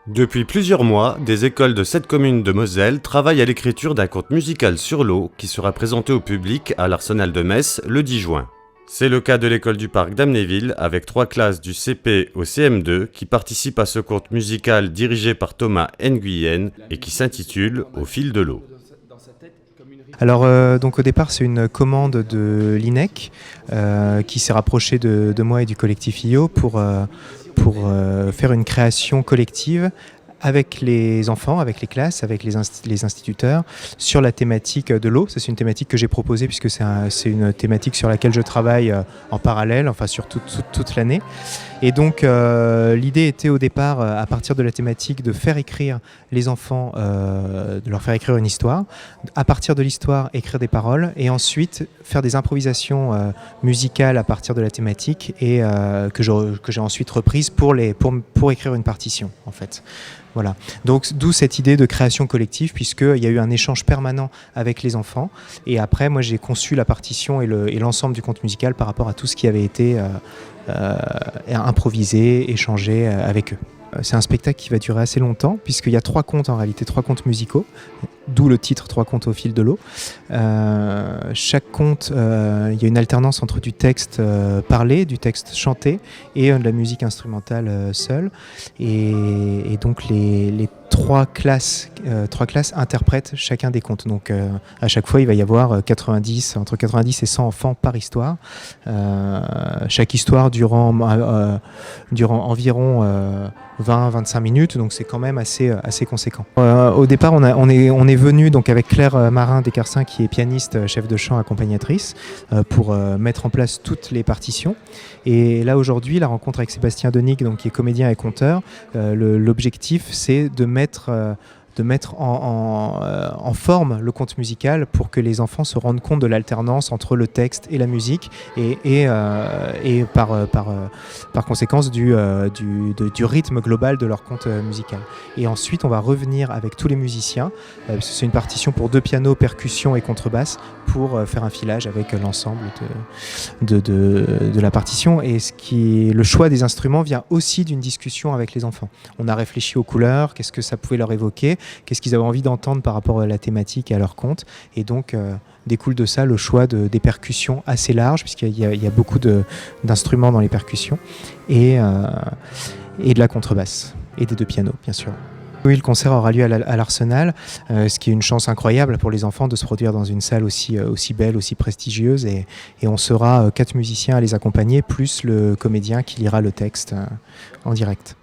Depuis plusieurs mois, des écoles de 7 communes de Moselle travaillent à l'écriture d'un conte musical sur l'eau qui sera présenté au public à l'Arsenal de Metz le 10 juin. C'est le cas de l'école du parc d'Amnéville avec 3 classes du CP au CM2 qui participent à ce conte musical dirigé par Thomas Nguyen et qui s'intitule Au fil de l'eau. Alors donc au départ c'est une commande de l'INEC qui s'est rapprochée de moi et du collectif IO pour faire une création collective avec les enfants, avec les classes, avec les instituteurs, sur la thématique de l'eau. Ça, c'est une thématique que j'ai proposée puisque c'est une thématique sur laquelle je travaille en parallèle, enfin sur toute l'année. Et donc l'idée était au départ, à partir de la thématique, de faire écrire les enfants, de leur faire écrire une histoire, à partir de l'histoire écrire des paroles, et ensuite faire des improvisations musicales à partir de la thématique, et que j'ai ensuite reprises pour écrire une partition en fait. Voilà. Donc d'où cette idée de création collective, puisqu'il y a eu un échange permanent avec les enfants, et après moi j'ai conçu la partition et l'ensemble du conte musical par rapport à tout ce qui avait été improvisé, échangé avec eux. C'est un spectacle qui va durer assez longtemps, puisqu'il y a 3 contes en réalité, 3 contes musicaux, d'où le titre 3 contes au fil de l'eau. Chaque conte, il y a une alternance entre du texte parlé, du texte chanté et de la musique instrumentale seule. Et donc les 3 classes interprètent chacun des contes. Donc à chaque fois, il va y avoir entre 90 et 100 enfants par histoire. Chaque histoire durant environ 20-25 minutes, donc c'est quand même assez conséquent. Au départ, on est venu donc avec Claire Marin-Descarsin, qui est pianiste, chef de chant, accompagnatrice, pour mettre en place toutes les partitions. Et là aujourd'hui, la rencontre avec Sébastien Denig, donc qui est comédien et conteur, l'objectif c'est de mettre en forme le conte musical pour que les enfants se rendent compte de l'alternance entre le texte et la musique, et par conséquence du rythme global de leur conte musical. Et ensuite on va revenir avec tous les musiciens, parce que c'est une partition pour 2 pianos, percussion et contrebasse, pour faire un filage avec l'ensemble de la partition. Et le choix des instruments vient aussi d'une discussion avec les enfants. On a réfléchi aux couleurs, qu'est-ce que ça pouvait leur évoquer, qu'est-ce qu'ils avaient envie d'entendre par rapport à la thématique et à leur conte. Et donc découle de ça le choix des percussions assez larges, puisqu'il y a beaucoup d'instruments dans les percussions, et de la contrebasse, et des 2 pianos bien sûr. Oui, le concert aura lieu à l'Arsenal, ce qui est une chance incroyable pour les enfants de se produire dans une salle aussi belle, aussi prestigieuse, et on sera 4 musiciens à les accompagner, plus le comédien qui lira le texte en direct.